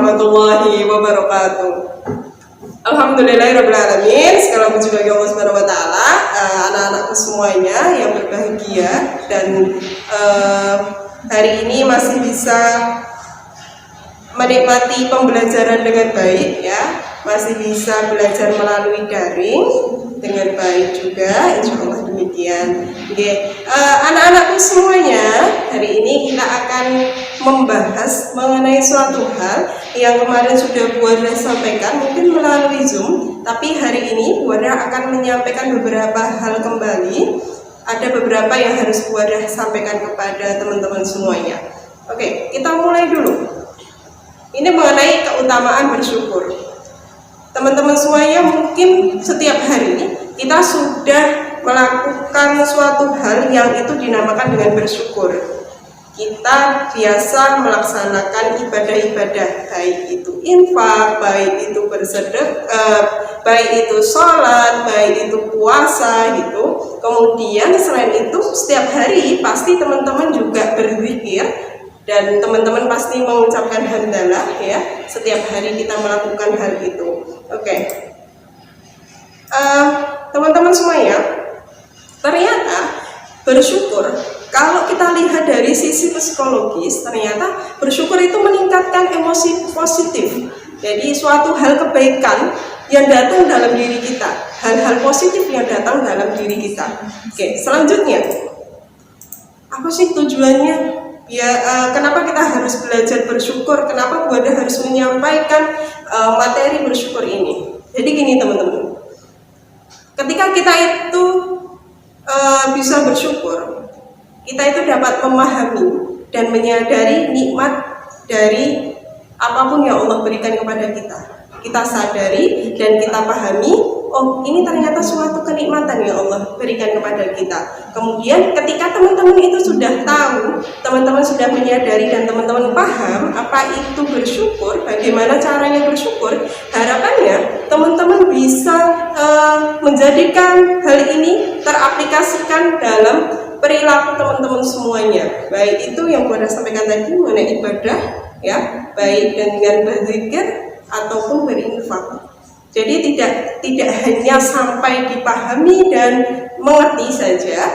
warahmatullahi wabarakatuh. Alhamdulillahirrahmanirrahim. Segala puji bagi Allah Subhanahu wa Ta'ala. Anak-anakku semuanya yang berbahagia dan hari ini masih bisa menikmati pembelajaran dengan baik, ya, masih bisa belajar melalui daring dengan baik juga, insya Allah demikian. Anak-anakku semuanya, hari ini kita akan membahas mengenai suatu hal yang kemarin sudah Bu Wardah sampaikan, mungkin melalui Zoom, tapi hari ini Bu Wardah akan menyampaikan beberapa hal kembali. Ada beberapa yang harus Bu Wardah sampaikan kepada teman-teman semuanya. Oke, kita mulai dulu. Ini mengenai keutamaan bersyukur. Teman-teman semuanya, mungkin setiap hari kita sudah melakukan suatu hal yang itu dinamakan dengan bersyukur. Kita biasa melaksanakan ibadah-ibadah, baik itu infak, baik itu bersedekah, baik itu sholat, baik itu puasa gitu. Kemudian selain itu setiap hari pasti teman-teman juga berzikir. Dan teman-teman pasti mengucapkan hamdalah, ya, setiap hari kita melakukan hal itu. Oke. Teman-teman semuanya, ternyata bersyukur, kalau kita lihat dari sisi psikologis, ternyata bersyukur itu meningkatkan emosi positif. Jadi suatu hal kebaikan yang datang dalam diri kita, hal-hal positif yang datang dalam diri kita. Oke, selanjutnya, apa sih tujuannya? Ya, kenapa kita harus belajar bersyukur? Kenapa Bu Wardah harus menyampaikan materi bersyukur ini? Jadi gini teman-teman, ketika kita itu bisa bersyukur, kita itu dapat memahami dan menyadari nikmat dari apapun yang Allah berikan kepada kita. Kita sadari dan kita pahami, oh ini ternyata suatu kenikmatan yang Allah berikan kepada kita. Kemudian ketika teman-teman itu sudah tahu, teman-teman sudah menyadari dan teman-teman paham apa itu bersyukur, bagaimana caranya bersyukur, harapannya teman-teman bisa menjadikan hal ini teraplikasikan dalam perilaku teman-teman semuanya. Baik itu yang saya sampaikan tadi mengenai ibadah, ya, baik dengan berzikir ataupun berinfak. Jadi tidak hanya sampai dipahami dan mengerti saja,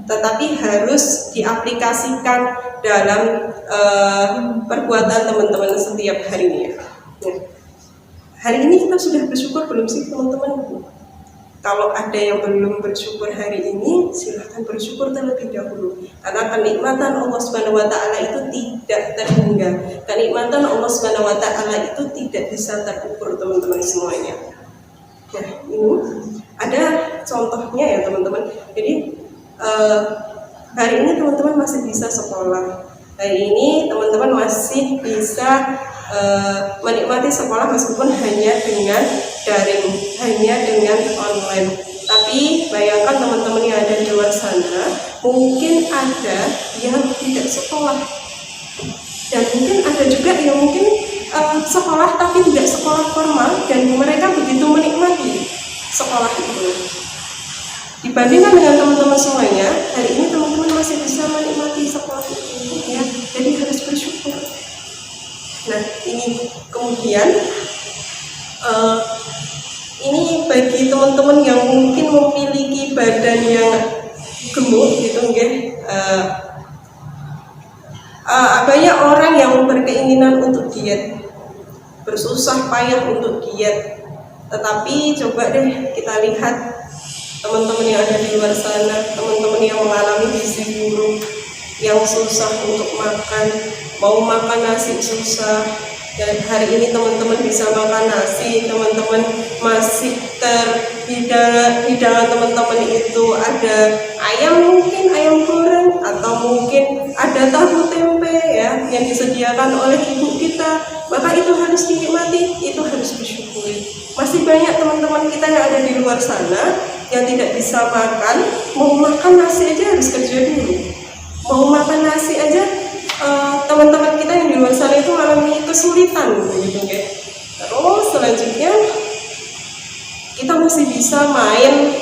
tetapi harus diaplikasikan dalam perbuatan teman-teman setiap harinya. Nah, hari ini kita sudah bersyukur belum sih teman-teman? Kalau ada yang belum bersyukur hari ini, silahkan bersyukur terlebih dahulu. Karena kenikmatan Allah Subhanahu wa Ta'ala itu tidak terhingga. Kenikmatan Allah Subhanahu wa Ta'ala itu tidak bisa terukur, teman-teman semuanya. Nah, ini ada contohnya ya teman-teman. Jadi hari ini teman-teman masih bisa sekolah. Hari ini teman-teman masih bisa menikmati sekolah meskipun hanya dengan daring, hanya dengan online. Tapi bayangkan teman-teman yang ada di luar sana, mungkin ada yang tidak sekolah, dan mungkin ada juga yang mungkin sekolah tapi tidak sekolah formal, dan mereka begitu menikmati sekolah itu. Dibandingkan dengan teman-teman semuanya, hari ini teman-teman masih bisa menikmati sekolah itu, ya. Jadi harus bersyukur. Nah, ini kemudian ini bagi teman-teman yang mungkin memiliki badan yang gemuk gitu, banyak orang yang berkeinginan untuk diet, bersusah payah untuk diet. Tetapi coba deh kita lihat teman-teman yang ada di luar sana, teman-teman yang mengalami gizi buruk, yang susah untuk makan, mau makan nasi susah. Dan hari ini teman-teman bisa makan nasi, teman-teman masih hidangan teman-teman itu ada ayam, mungkin ayam goreng, atau mungkin ada tahu tempe, ya, yang disediakan oleh ibu kita, maka itu harus dinikmati, itu harus disyukuri. Masih banyak teman-teman kita yang ada di luar sana yang tidak bisa makan, mau makan nasi aja harus kerja dulu. Mau makan nasi aja teman-teman kita yang di luar sana itu mengalami kesulitan gitu, ya. Terus selanjutnya kita masih bisa main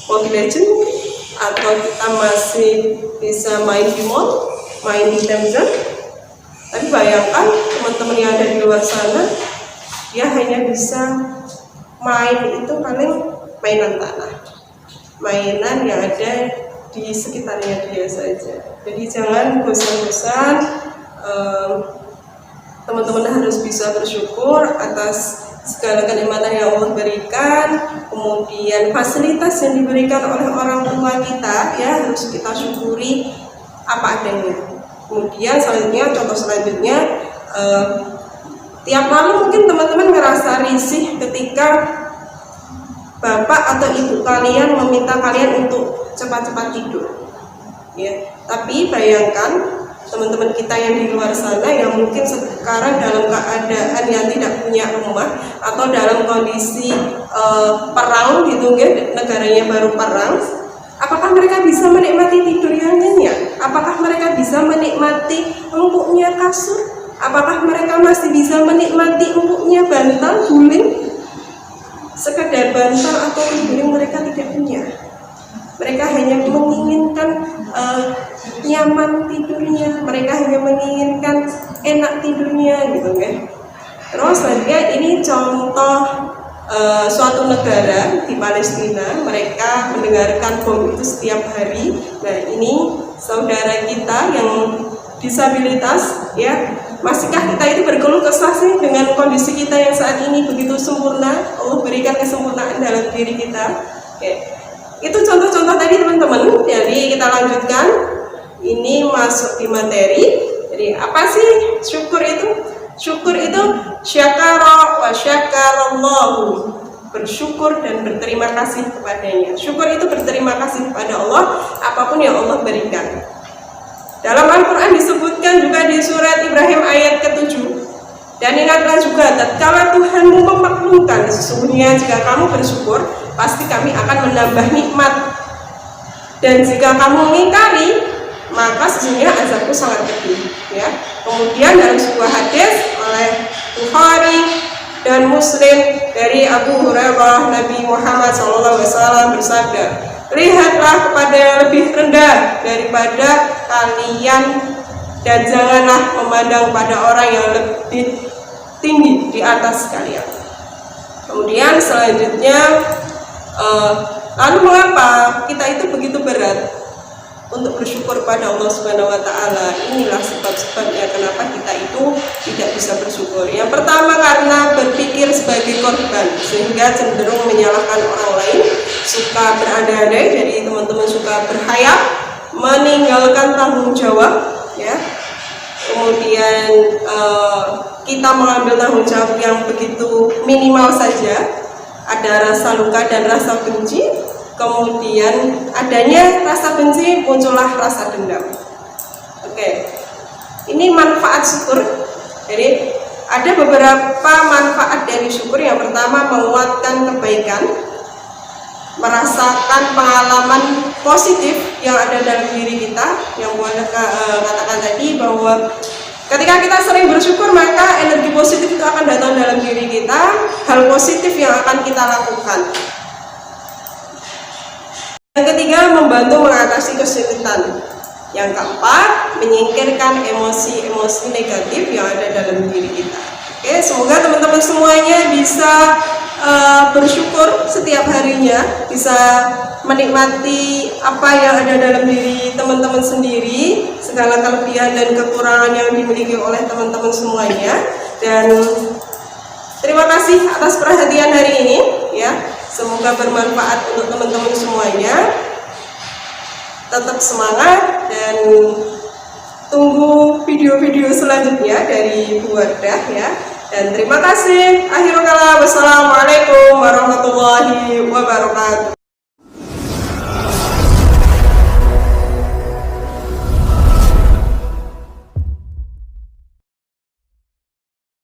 Mobile Legends, atau kita masih bisa main di mall, main di Temzon. Tapi bayangkan teman-teman yang ada di luar sana, dia hanya bisa main itu paling mainan tanah, mainan yang ada di sekitarnya dia saja. Jadi jangan bosan-bosan, teman-teman harus bisa bersyukur atas segala kenikmatan yang Allah berikan, kemudian fasilitas yang diberikan oleh orang tua kita, ya harus kita syukuri apa adanya. Kemudian selanjutnya, contoh selanjutnya, tiap malam mungkin teman-teman ngerasa risih ketika bapak atau ibu kalian meminta kalian untuk cepat-cepat tidur, ya. Tapi bayangkan teman-teman kita yang di luar sana yang mungkin sekarang dalam keadaan yang tidak punya rumah atau dalam kondisi perang gitu ya, negaranya baru perang, apakah mereka bisa menikmati tidur yang nyenyak? Apakah mereka bisa menikmati empuknya kasur? Apakah mereka masih bisa menikmati empuknya bantal, guling? Sekedar bantal atau guling mereka tidak punya. Mereka hanya menginginkan nyaman tidurnya, mereka hanya menginginkan enak tidurnya gitu kan. Terus selanjutnya ini contoh suatu negara di Palestina, mereka mendengarkan bom itu setiap hari. Nah ini saudara kita yang disabilitas, ya, masihkah kita itu berkeluh kesah sih dengan kondisi kita yang saat ini begitu sempurna? Allah berikan kesempurnaan dalam diri kita. Oke. Itu contoh-contoh tadi teman-teman. Jadi kita lanjutkan. Ini masuk di materi. Jadi apa sih syukur itu? Syukur itu syakara wa syakarallahu, bersyukur dan berterima kasih kepadanya. Syukur itu berterima kasih kepada Allah apapun yang Allah berikan. Dalam Al-Quran disebutkan juga di surat Ibrahim ayat ke-7. Dan ingatlah juga, tatkala Tuhanmu memaklumkan, sesungguhnya jika kamu bersyukur, pasti kami akan menambah nikmat. Dan jika kamu mengingkari, maka sesungguhnya azabku sangat pedih. Ya. Kemudian dalam sebuah hadis oleh Bukhari dan Muslim dari Abu Hurairah, Nabi Muhammad SAW bersabda, lihatlah kepada yang lebih rendah daripada kalian dan janganlah memandang pada orang yang lebih tinggi di atas kalian. Kemudian selanjutnya, lalu mengapa kita itu begitu berat untuk bersyukur pada Allah Subhanahu wa Ta'ala? Inilah sebab-sebabnya kenapa kita itu tidak bisa bersyukur. Yang pertama, karena berpikir sebagai korban sehingga cenderung menyalahkan orang lain, suka berandai-andai, jadi teman-teman suka berkhayal, meninggalkan tanggung jawab, ya. Kemudian kita mengambil tanggung jawab yang begitu minimal saja, ada rasa luka dan rasa benci. Kemudian adanya rasa benci, muncullah rasa dendam. Oke, ini manfaat syukur. Jadi ada beberapa manfaat dari syukur. Yang pertama, menguatkan kebaikan, merasakan pengalaman positif yang ada dalam diri kita. Yang boleh katakan tadi bahwa ketika kita sering bersyukur, maka energi positif itu akan datang dalam diri kita, hal positif yang akan kita lakukan. Yang ketiga, membantu mengatasi kesulitan. Yang keempat, menyingkirkan emosi-emosi negatif yang ada dalam diri kita. Oke, semoga teman-teman semuanya bisa bersyukur setiap harinya, bisa menikmati apa yang ada dalam diri teman-teman sendiri, segala kelebihan dan kekurangan yang dimiliki oleh teman-teman semuanya. Dan terima kasih atas perhatian hari ini, ya. Semoga bermanfaat untuk teman-teman semuanya. Tetap semangat dan tunggu video-video selanjutnya dari Bu Wardah, ya. Dan terima kasih. Akhirul kalam, wassalamualaikum warahmatullahi wabarakatuh.